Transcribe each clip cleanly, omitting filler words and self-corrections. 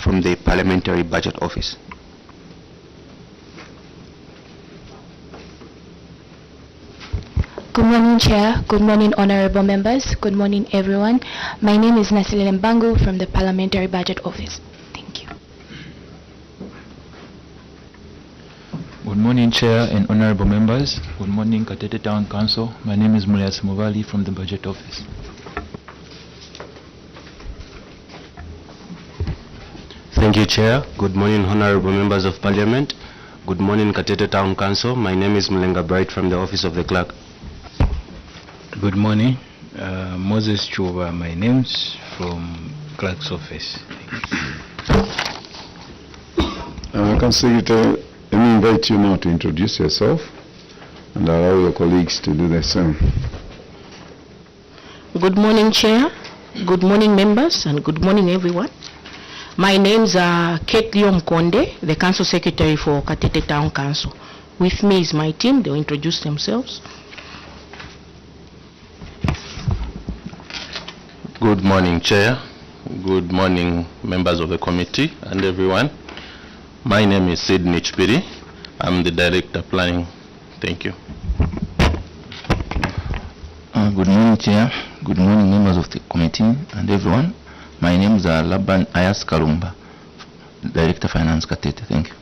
from the Parliamentary Budget Office. Good morning, Chair. Good morning, honorable members. Good morning, everyone. My name is Nasile Mbangu from the Parliamentary Budget Office. Thank you. Good morning, Chair and honorable members. Good morning, Katete Town Council. My name is Mulias Muvali from the Budget Office. Thank you, Chair. Good morning, honorable members of Parliament. Good morning, Katete Town Council. My name is Mlenga Bright from the Office of the Clerk. Good morning, Moses Chuba, my name's from Clerk's Office. Secretary, let me invite you now to introduce yourself and allow your colleagues to do the same. Good morning, Chair. Good morning, members, and good morning, everyone. My name's Kate Liom Konde, the Council Secretary for Katete Town Council. With me is my team. They'll introduce themselves. Good morning, Chair. Good morning, members of the committee and everyone. My name is Sidney Chpiri. I'm the Director Planning. Thank you. Good morning, Chair. Good morning, members of the committee and everyone. My name is Laban Ayas Karumba, Director Finance Katete. Thank you.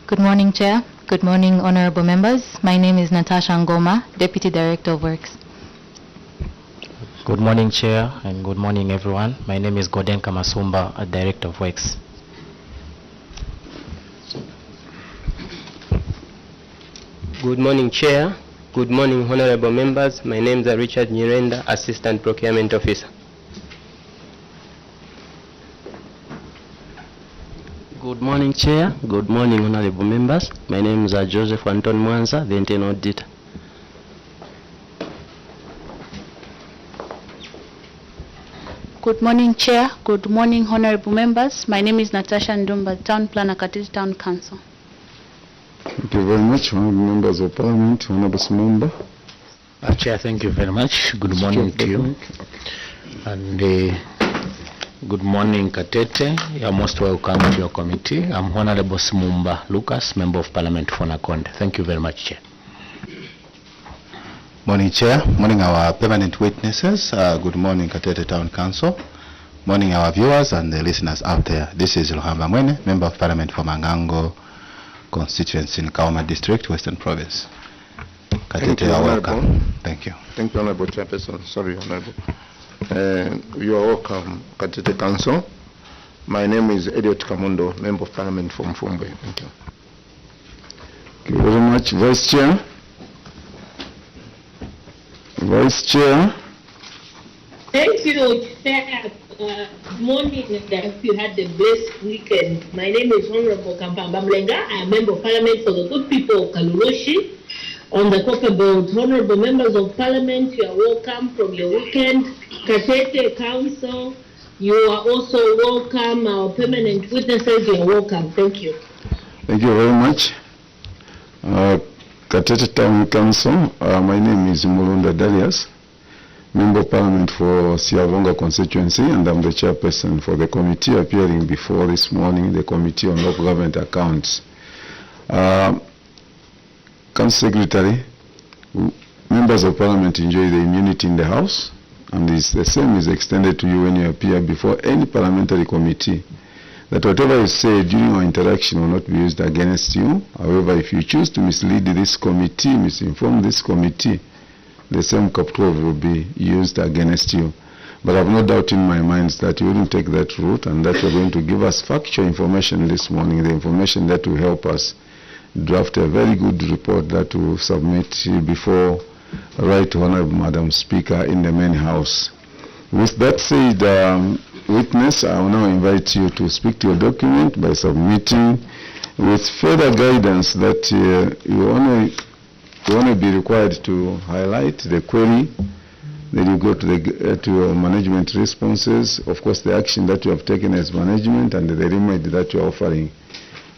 Good morning, Chair. Good morning, honorable members. My name is Natasha Ngoma, Deputy Director of Works. Good morning, Chair, and good morning, everyone. My name is Gordon Kamasumba, a Director of Works. Good morning, Chair. Good morning, honorable members. My name is Richard Nyirenda, Assistant Procurement Officer. Good morning, Chair. Good morning, honorable members. My name is Joseph Anton Mwanza, the Internal Auditor. Good morning, Chair. Good morning, honorable members. My name is Natasha Ndumba, Town Planner, Katete Town Council. Thank you very much, honorable members of Parliament. Honorable Simamba. Chair, thank you very much. Good morning to you. And good morning, Katete. You're most welcome to your committee. I'm Honorable Simumba Lucas, Member of Parliament for Nakonde. Thank you very much, Chair. Morning, Chair. Morning, our permanent witnesses. Good morning, Katete Town Council. Morning, our viewers and the listeners out there. This is Luhamba Mwene, Member of Parliament for Mangango constituency in Kaoma District, Western Province. Katete, you are welcome. Thank you. Thank you, Honorable Chairperson. Sorry, Honorable. You are welcome, Katete Council. My name is Elliot Kamundo, Member of Parliament from Fumbwe. Thank you. Thank you very much. Vice Chair. Vice Chair. Thank you, Chair. Morning, and I hope you had a blessed weekend. My name is Honorable Kampamba Mlenga. I am Member of Parliament for the good people of Kaluroshi on the Copper Board. Honorable members of Parliament, you are welcome from your weekend. Katete Council, you are also welcome. Our permanent witnesses, you are welcome. Thank you. Thank you very much. Katete Town Council, my name is Mulunda Darius, Member of Parliament for Siavonga constituency, and I'm the chairperson for the committee appearing before this morning, the Committee on Local Government Accounts. Council Secretary, members of Parliament enjoy the immunity in the House, and the same is extended to you when you appear before any parliamentary committee, that whatever is said during our interaction will not be used against you. However, if you choose to mislead this committee, misinform this committee, the same capital will be used against you. But I have no doubt in my mind that you wouldn't take that route and that you're going to give us factual information this morning, the information that will help us draft a very good report that will submit before Right Honorable Madam Speaker in the main house. With that said, witness, I will now invite you to speak to your document by submitting with further guidance that you only be required to highlight the query, then you go to your management responses, of course the action that you have taken as management and the remedy that you are offering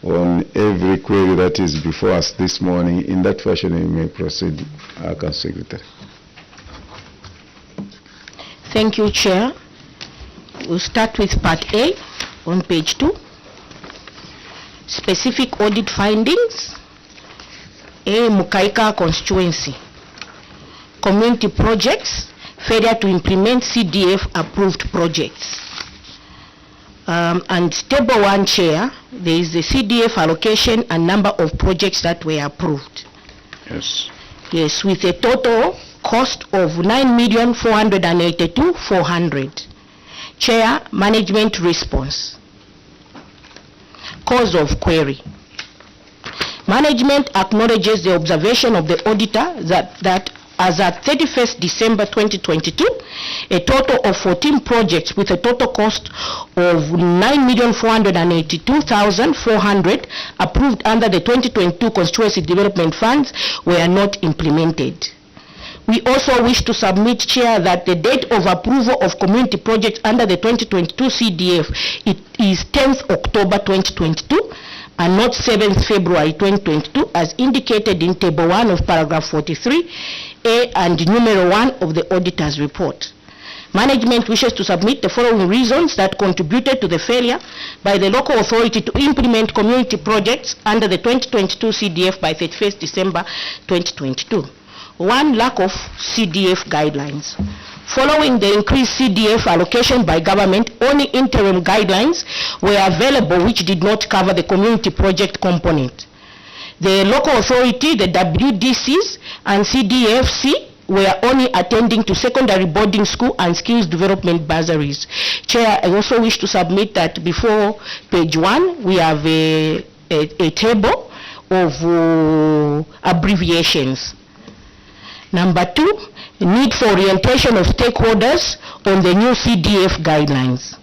on every query that is before us this morning. In that fashion you may proceed, Council Secretary. Thank you, Chair. We'll start with Part A on page 2. Specific audit findings. A, Mukaika constituency. Community projects, failure to implement CDF approved projects. And table 1, Chair, there is the CDF allocation and number of projects that were approved. Yes. Yes, with a total cost of 9,482,400. Chair, management response. Cause of query. Management acknowledges the observation of the auditor that as at 31st December 2022, a total of 14 projects with a total cost of 9,482,400 approved under the 2022 Constituency Development Funds were not implemented. We also wish to submit, Chair, that the date of approval of community projects under the 2022 CDF is 10th October 2022 and not 7th February 2022 as indicated in Table 1 of paragraph 43A and numero 1 of the auditor's report. Management wishes to submit the following reasons that contributed to the failure by the local authority to implement community projects under the 2022 CDF by 31st December 2022. 1, lack of CDF guidelines. Following the increased CDF allocation by government, only interim guidelines were available which did not cover the community project component. The local authority, the WDCs and CDFC were only attending to secondary boarding school and skills development bursaries. Chair, I also wish to submit that before page 1, we have a table of abbreviations. Number 2, the need for orientation of stakeholders on the new CDF guidelines.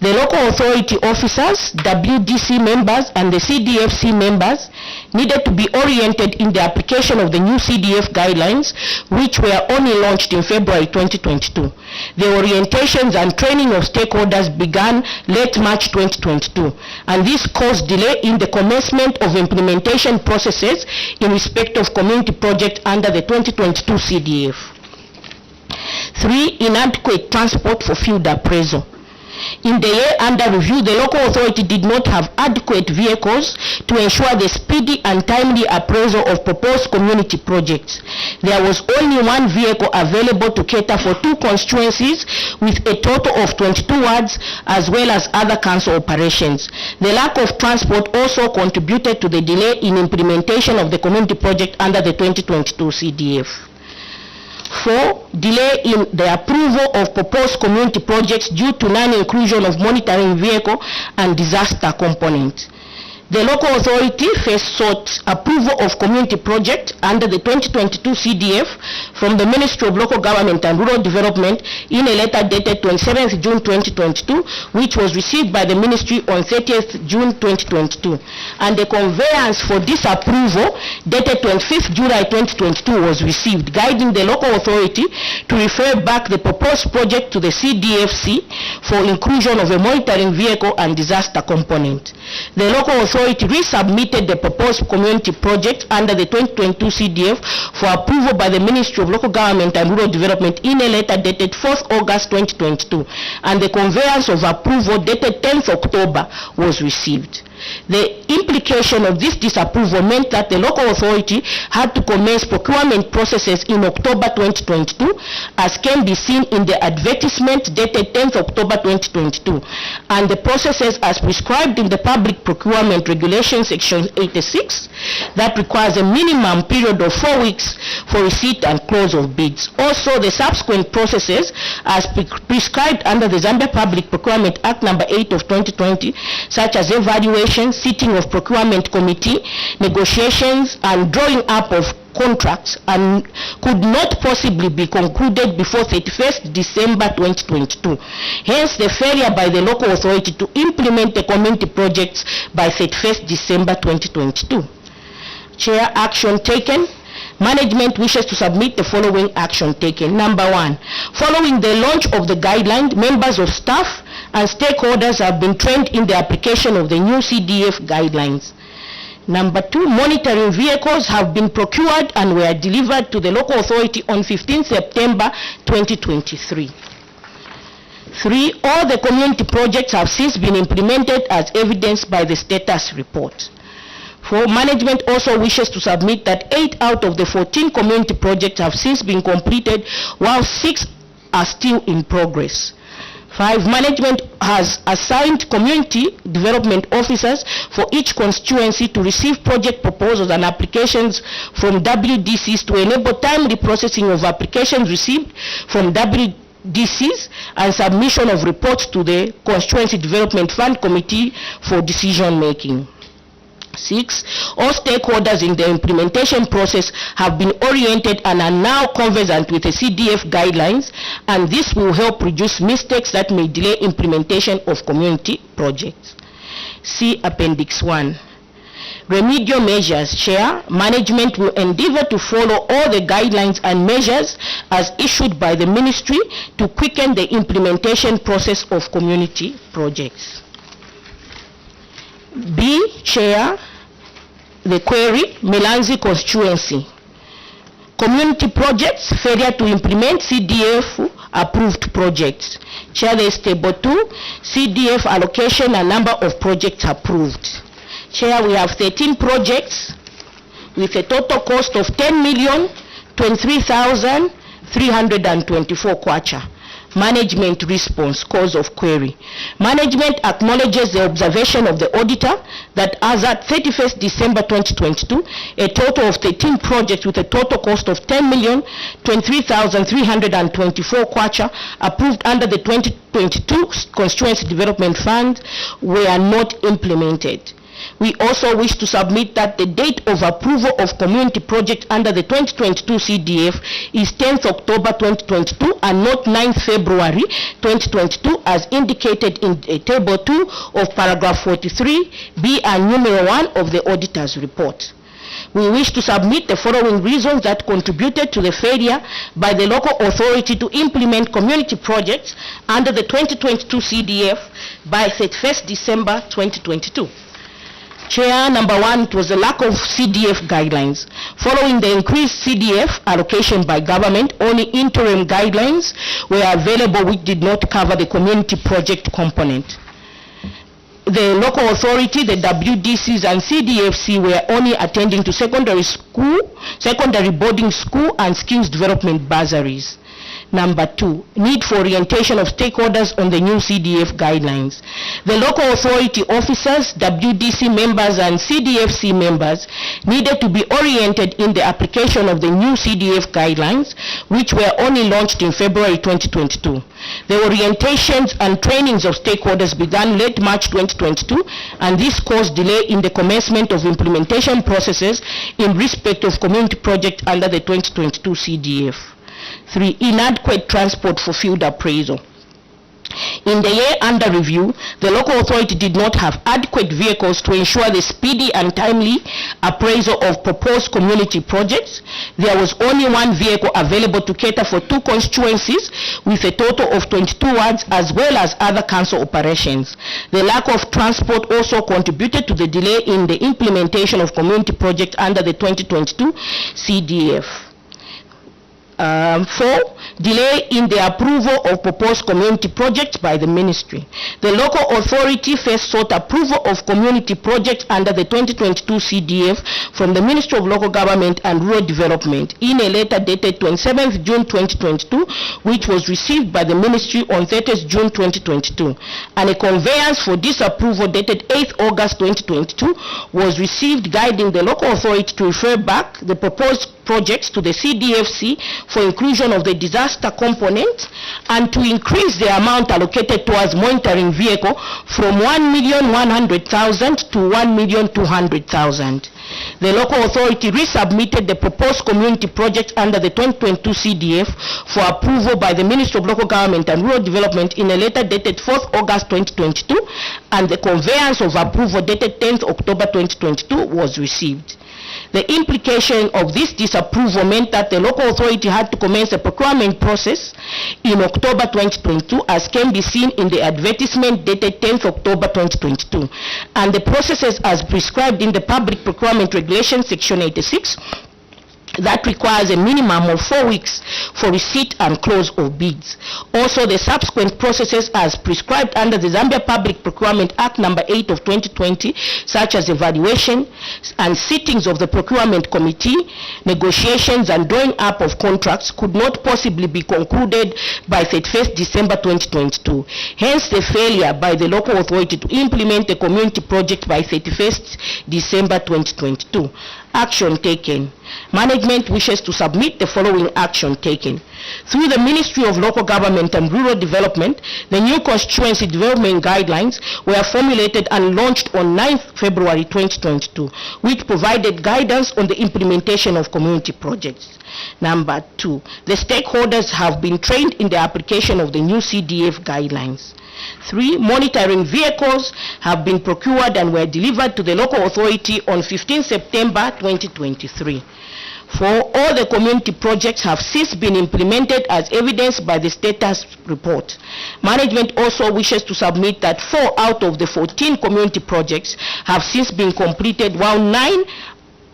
The local authority officers, WDC members and the CDFC members needed to be oriented in the application of the new CDF guidelines which were only launched in February 2022. The orientations and training of stakeholders began late March 2022 and this caused delay in the commencement of implementation processes in respect of community project under the 2022 CDF. 3, inadequate transport for field appraisal. In the year under review, the local authority did not have adequate vehicles to ensure the speedy and timely appraisal of proposed community projects. There was only 1 vehicle available to cater for 2 constituencies with a total of 22 wards as well as other council operations. The lack of transport also contributed to the delay in implementation of the community project under the 2022 CDF. 4, delay in the approval of proposed community projects due to non-inclusion of monitoring vehicle and disaster component. The local authority first sought approval of community project under the 2022 CDF from the Ministry of Local Government and Rural Development in a letter dated 27th June 2022, which was received by the Ministry on 30th June 2022. And the conveyance for this approval dated 25th July 2022 was received, guiding the local authority to refer back the proposed project to the CDFC for inclusion of a monitoring vehicle and disaster component. The local authority resubmitted the proposed community project under the 2022 CDF for approval by the Ministry of Local Government and Rural Development in a letter dated 4th August 2022, and the conveyance of approval dated 10th October was received. The implication of this disapproval meant that the local authority had to commence procurement processes in October 2022, as can be seen in the advertisement dated 10th October 2022, and the processes as prescribed in the Public Procurement Regulation Section 86 that requires a minimum period of 4 weeks for receipt and close of bids. Also, the subsequent processes as prescribed under the Zambia Public Procurement Act No. 8 of 2020, such as evaluation, sitting of procurement committee, negotiations and drawing up of contracts, and could not possibly be concluded before 31st December 2022. Hence the failure by the local authority to implement the community projects by 31st December 2022. Chair, action taken. Management wishes to submit the following action taken. Number 1, following the launch of the guideline, members of staff and stakeholders have been trained in the application of the new CDF guidelines. Number 2, monitoring vehicles have been procured and were delivered to the local authority on 15 September 2023. 3, all the community projects have since been implemented as evidenced by the status report. 4, management also wishes to submit that 8 out of the 14 community projects have since been completed, while 6 are still in progress. 5, management has assigned community development officers for each constituency to receive project proposals and applications from WDCs to enable timely processing of applications received from WDCs and submission of reports to the Constituency Development Fund Committee for decision making. 6, all stakeholders in the implementation process have been oriented and are now conversant with the CDF guidelines, and this will help reduce mistakes that may delay implementation of community projects. See Appendix 1. Remedial measures. Chair, management will endeavor to follow all the guidelines and measures as issued by the ministry to quicken the implementation process of community projects. B, Chair, the query, Milanzi constituency. Community projects, failure to implement CDF approved projects. Chair, there is table 2, CDF allocation and number of projects approved. Chair, we have 13 projects with a total cost of 10,023,324 kwacha. Management response, cause of query. Management acknowledges the observation of the auditor that as at 31st December 2022, a total of 13 projects with a total cost of 10,023,324 kwacha approved under the 2022 Constituency Development Fund were not implemented. We also wish to submit that the date of approval of community project under the 2022 CDF is 10th October 2022 and not 9th February 2022 as indicated in table 2 of paragraph 43B and numero 1 of the auditor's report. We wish to submit the following reasons that contributed to the failure by the local authority to implement community projects under the 2022 CDF by 31st December 2022. Chair, number 1, it was the lack of CDF guidelines. Following the increased CDF allocation by government, only interim guidelines were available which did not cover the community project component. The local authority, the WDCs and CDFC were only attending to secondary boarding school and skills development bursaries. Number 2, need for orientation of stakeholders on the new CDF guidelines. The local authority officers, WDC members and CDFC members needed to be oriented in the application of the new CDF guidelines, which were only launched in February 2022. The orientations and trainings of stakeholders began late March 2022, and this caused delay in the commencement of implementation processes in respect of community project under the 2022 CDF. 3, inadequate transport for field appraisal. In the year under review, the local authority did not have adequate vehicles to ensure the speedy and timely appraisal of proposed community projects. There was only 1 vehicle available to cater for 2 constituencies with a total of 22 wards as well as other council operations. The lack of transport also contributed to the delay in the implementation of community projects under the 2022 CDF. 4, delay in the approval of proposed community projects by the ministry. The local authority first sought approval of community projects under the 2022 CDF from the Ministry of Local Government and Rural Development in a letter dated 27th June 2022, which was received by the ministry on 30th June 2022, and a conveyance for disapproval dated 8th August 2022 was received, guiding the local authority to refer back the proposed projects to the CDFC for inclusion of the disaster component and to increase the amount allocated towards monitoring vehicle from 1,100,000 to 1,200,000. The local authority resubmitted the proposed community project under the 2022 CDF for approval by the Ministry of Local Government and Rural Development in a letter dated 4th August 2022, and the conveyance of approval dated 10th October 2022 was received. The implication of this disapproval meant that the local authority had to commence a procurement process in October 2022, as can be seen in the advertisement dated 10th October 2022, and the processes as prescribed in the Public Procurement Regulation Section 86 that requires a minimum of 4 weeks for receipt and close of bids. Also, the subsequent processes as prescribed under the Zambia Public Procurement Act number 8 of 2020, such as evaluation and sittings of the procurement committee, negotiations and drawing up of contracts could not possibly be concluded by 31st December 2022. Hence, the failure by the local authority to implement the community project by 31st December 2022. Action taken. Management wishes to submit the following action taken. Through the Ministry of Local Government and Rural Development, the new constituency development guidelines were formulated and launched on 9th February 2022, which provided guidance on the implementation of community projects. Number 2, the stakeholders have been trained in the application of the new CDF guidelines. 3, monitoring vehicles have been procured and were delivered to the local authority on 15 September 2023. 4, all the community projects have since been implemented as evidenced by the status report. Management also wishes to submit that 4 out of the 14 community projects have since been completed, while 9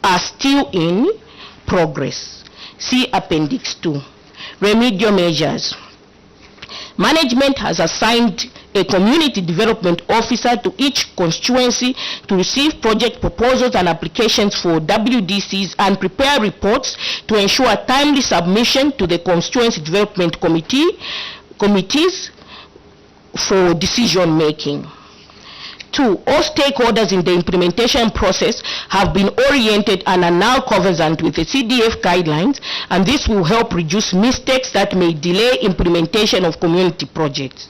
are still in progress. See Appendix 2. Remedial measures. Management has assigned a community development officer to each constituency to receive project proposals and applications for WDCs and prepare reports to ensure timely submission to the constituency development committees for decision making. 2, all stakeholders in the implementation process have been oriented and are now conversant with the CDF guidelines, and this will help reduce mistakes that may delay implementation of community projects.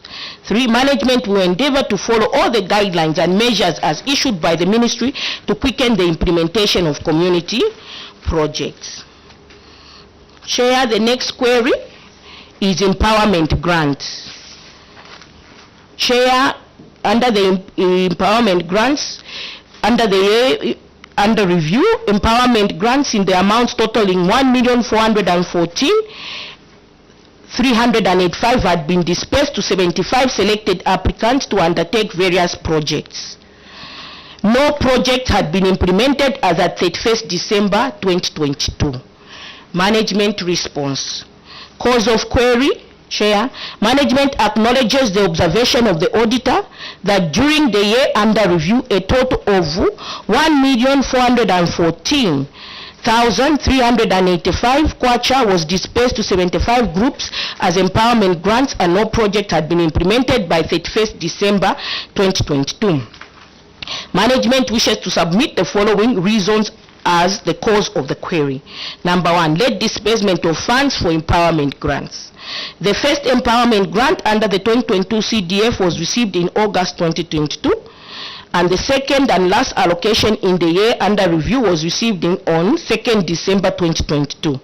3, management will endeavor to follow all the guidelines and measures as issued by the ministry to quicken the implementation of community projects. Chair, the next query is empowerment grants. Chair, under the empowerment grants, under review, empowerment grants in the amount totaling 1,414,385 had been dispersed to 75 selected applicants to undertake various projects. No project had been implemented as at 31st December 2022. Management response. Cause of query. Chair, management acknowledges the observation of the auditor that during the year under review, a total of 1,414,385 kwacha was dispersed to 75 groups as empowerment grants, and no project had been implemented by 31st December 2022. Management wishes to submit the following reasons as the cause of the query. Number 1, late disbursement of funds for empowerment grants. The first empowerment grant under the 2022 CDF was received in August 2022, and the second and last allocation in the year under review was received on 2nd December 2022.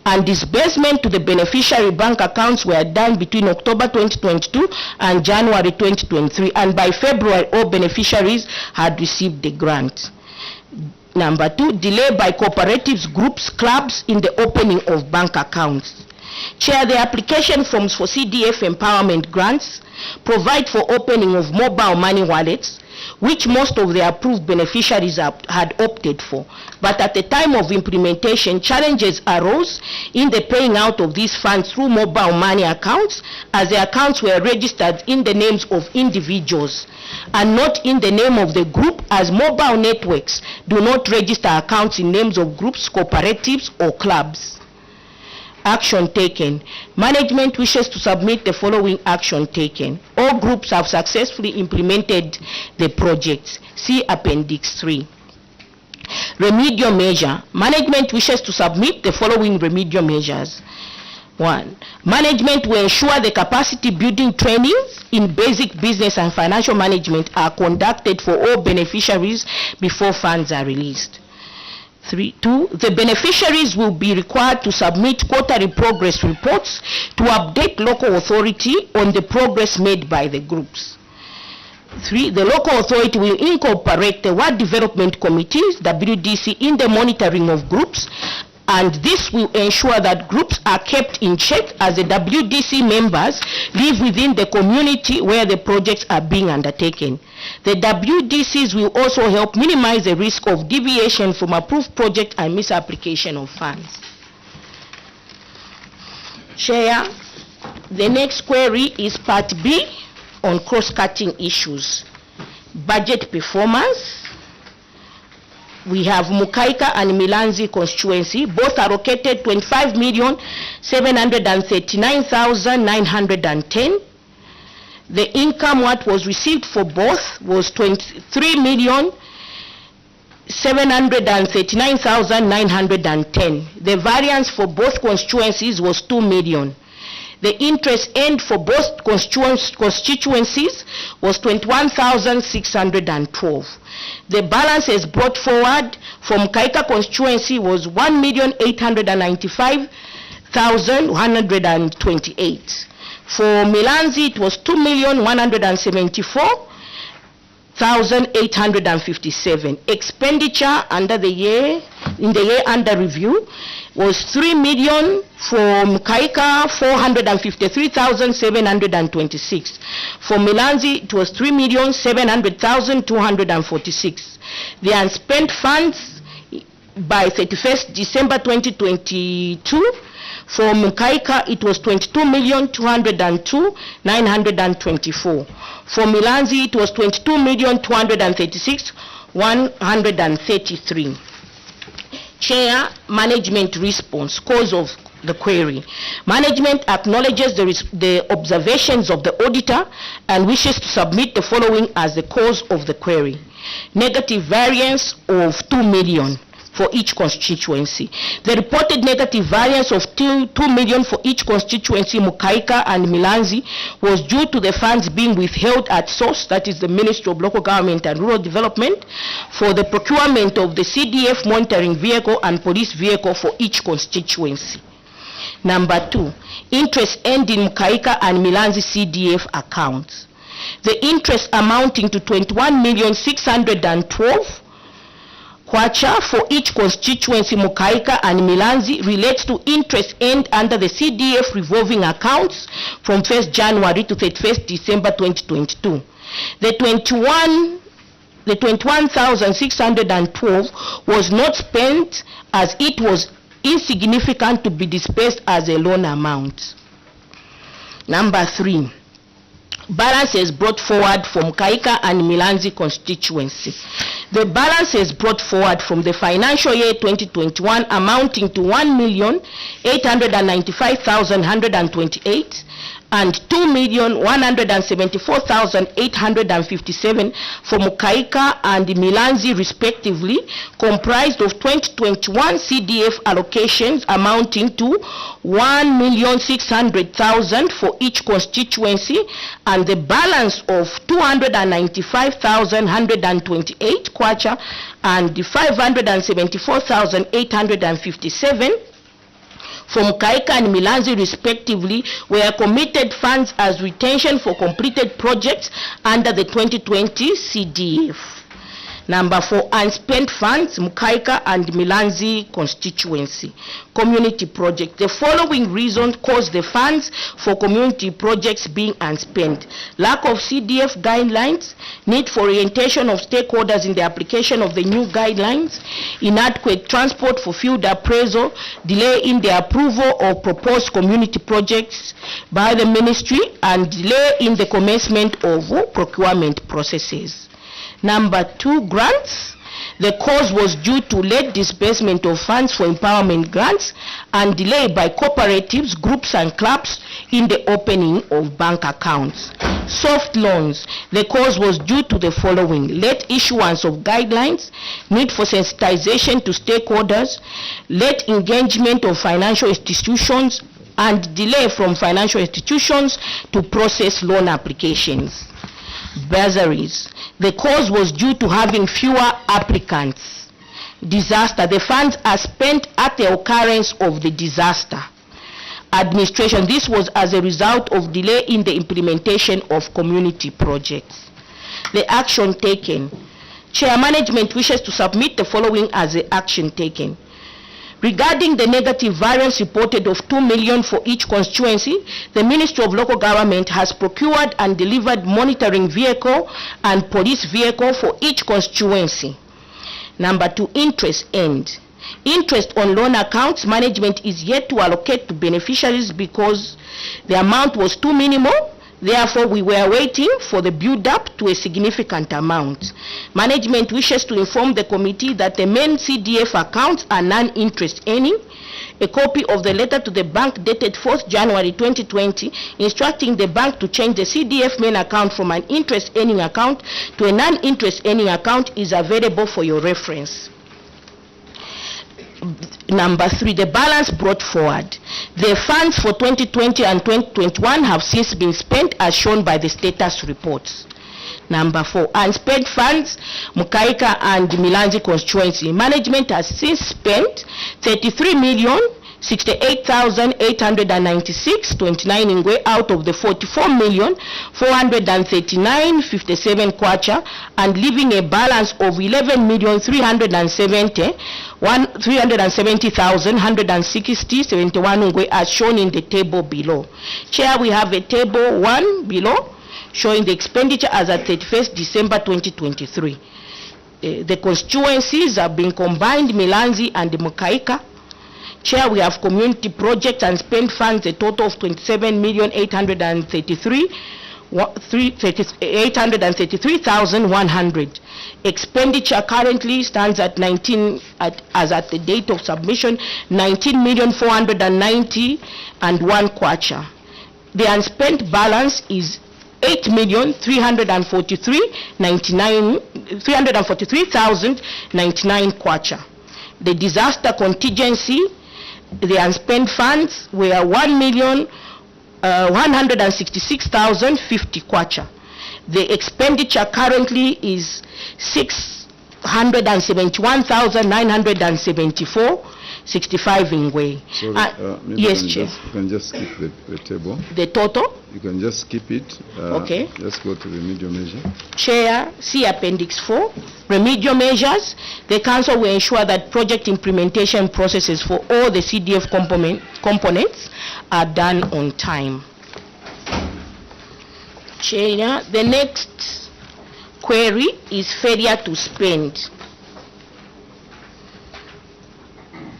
And disbursement to the beneficiary bank accounts were done between October 2022 and January 2023, and by February all beneficiaries had received the grant. Number 2, delay by cooperatives, groups, clubs in the opening of bank accounts. Chair, the application forms for CDF empowerment grants provide for opening of mobile money wallets, which most of the approved beneficiaries had opted for. But at the time of implementation, challenges arose in the paying out of these funds through mobile money accounts, as the accounts were registered in the names of individuals and not in the name of the group, as mobile networks do not register accounts in names of groups, cooperatives, or clubs. Action taken. Management wishes to submit the following action taken. All groups have successfully implemented the projects. See Appendix 3. Remedial measure. Management wishes to submit the following remedial measures. 1. Management will ensure the capacity building trainings in basic business and financial management are conducted for all beneficiaries before funds are released. 2. The beneficiaries will be required to submit quarterly progress reports to update local authority on the progress made by the groups. 3. The local authority will incorporate the Ward Development Committees, WDC, in the monitoring of groups and this will ensure that groups are kept in check as the WDC members live within the community where the projects are being undertaken. The WDCs will also help minimize the risk of deviation from approved project and misapplication of funds. Chair, the next query is Part B on cross-cutting issues. Budget performance. We have Mukaika and Milanzi constituency, both allocated 25,739,910. The income what was received for both was 23,739,910. The variance for both constituencies was 2 million. The interest earned for both constituencies was 21,612. The balances brought forward from Kaika constituency was 1,895,128. For Milanzi, it was 2,174,857. Expenditure under the year, in the year under review, was 3 million from Kaika, 453,726. For Milanzi, it was 3,700,246. The unspent funds by 31st December 2022, for Mukaika, it was 22,202,924. For Milanzi, it was 22,236,133. Chair, management response, cause of the query. Management acknowledges the observations of the auditor and wishes to submit the following as the cause of the query. Negative variance of 2 million for each constituency. The reported negative variance of 2 million for each constituency, Mukaika and Milanzi, was due to the funds being withheld at source, that is the Ministry of Local Government and Rural Development, for the procurement of the CDF monitoring vehicle and police vehicle for each constituency. Number 2, interest earned in Mukaika and Milanzi CDF accounts. The interest amounting to 21,612,000 kwacha for each constituency, Mukaika and Milanzi, relates to interest earned under the CDF revolving accounts from 1st January to 31st December 2022. The 21,612 was not spent as it was insignificant to be dispersed as a loan amount. Number 3, balances brought forward from Kaika and Milanzi constituency. The balances brought forward from the financial year 2021 amounting to 1,895,128 and 2,174,857 for Mukaika and Milanzi respectively, comprised of 2021 CDF allocations amounting to 1,600,000 for each constituency, and the balance of 295,128 kwacha and 574,857 from Kaika and Milanzi respectively were committed funds as retention for completed projects under the 2020 CDF. Number 4, unspent funds, Mukaika and Milanzi constituency. Community project. The following reasons caused the funds for community projects being unspent: lack of CDF guidelines, need for orientation of stakeholders in the application of the new guidelines, inadequate transport for field appraisal, delay in the approval of proposed community projects by the ministry, and delay in the commencement of procurement processes. Number 2, grants. The cause was due to late disbursement of funds for empowerment grants and delay by cooperatives, groups and clubs in the opening of bank accounts. Soft loans. The cause was due to the following: late issuance of guidelines, need for sensitization to stakeholders, late engagement of financial institutions, and delay from financial institutions to process loan applications. Bursaries. The cause was due to having fewer applicants. Disaster. The funds are spent at the occurrence of the disaster. Administration. This was as a result of delay in the implementation of community projects. The action taken. Chair, management wishes to submit the following as the action taken. Regarding the negative variance reported of 2 million for each constituency, the Ministry of Local Government has procured and delivered monitoring vehicle and police vehicle for each constituency. Number 2, interest end. Interest on loan accounts, management is yet to allocate to beneficiaries because the amount was too minimal. Therefore, we were waiting for the build-up to a significant amount. Management wishes to inform the committee that the main CDF accounts are non-interest earning. A copy of the letter to the bank dated 4th January 2020 instructing the bank to change the CDF main account from an interest earning account to a non-interest earning account is available for your reference. Number 3, the balance brought forward. The funds for 2020 and 2021 have since been spent as shown by the status reports. Number 4, unspent funds, Mukaika and Milanzi constituency. Management has since spent 33,068,896.29 ingwe out of the 44,439,57 kwacha and leaving a balance of 11,370,160.71 ingwe as shown in the table below. Chair, we have a table 1 below showing the expenditure as at 31st December 2023. The constituencies have been combined, Milanzi and Mukaika. Chair, we have community projects and spent funds a total of 27,833,100. Expenditure currently stands at as at the date of submission, 19,490,001 kwacha. The unspent balance is 8,343,099 kwacha. The disaster contingency, the unspent funds were 1,166,050 kwacha. The expenditure currently is 671,974.65 ingwe. Yes, Chair. You can just skip the table. The total? You can just skip it. Okay. Just go to remedial measure. Chair, see Appendix 4, remedial measures. The Council will ensure that project implementation processes for all the CDF components are done on time. Chair, the next query is failure to spend.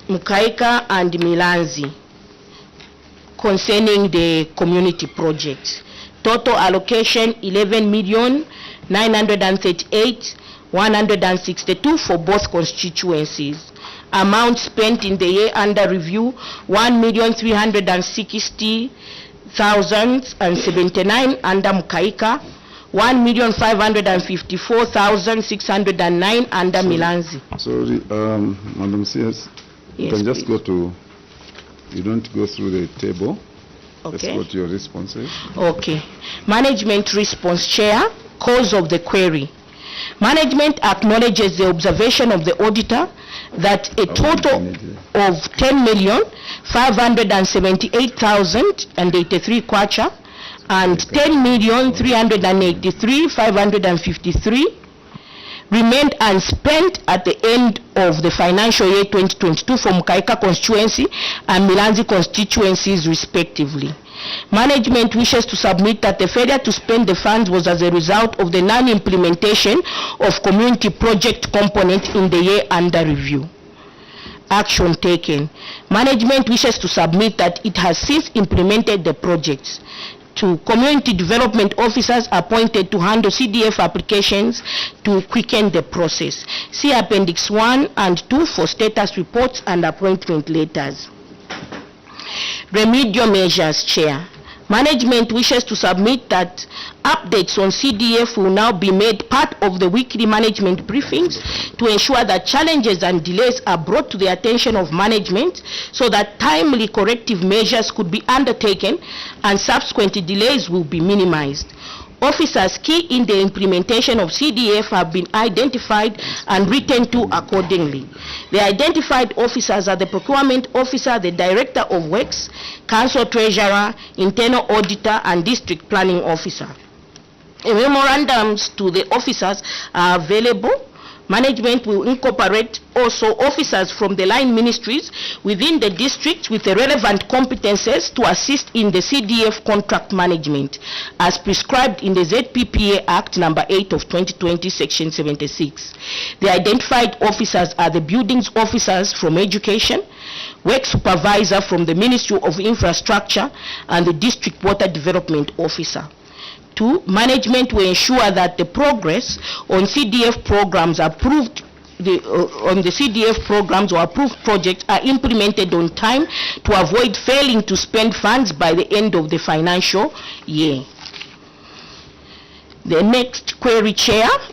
Mukaika and Milanzi concerning the community project. Total allocation 11,938,162 for both constituencies. Amount spent in the year under review 1,360,079 under Mukaika, 1,554,609 under Milanzi. Sorry, Madam CS, you Yes, can just please. go to, you don't go through the table. Let's Okay. go to your responses. Okay. Management response, Chair. Cause of the query. Management acknowledges the observation of the auditor that a total of 10,578,083 kwacha and 10,383,553 remained unspent at the end of the financial year 2022 for Mukaika constituency and Milanzi constituencies respectively. Management wishes to submit that the failure to spend the funds was as a result of the non-implementation of community project component in the year under review. Action taken. Management wishes to submit that it has since implemented the projects. To community development officers appointed to handle CDF applications to quicken the process. See Appendix 1 and 2 for status reports and appointment letters. Remedial measures, Chair. Management wishes to submit that updates on CDF will now be made part of the weekly management briefings to ensure that challenges and delays are brought to the attention of management so that timely corrective measures could be undertaken and subsequent delays will be minimized. Officers key in the implementation of CDF have been identified and written to accordingly. The identified officers are the procurement officer, the director of works, council treasurer, internal auditor, and district planning officer. Memorandums to the officers are available Management will incorporate also officers from the line ministries within the district with the relevant competences to assist in the CDF contract management as prescribed in the ZPPA Act number 8 of 2020, section 76. The identified officers are the buildings officers from education, work supervisor from the Ministry of Infrastructure, and the district water development officer. 2, management will ensure that the progress on CDF programs approved on the CDF programs or approved projects are implemented on time to avoid failing to spend funds by the end of the financial year. The next query, Chair,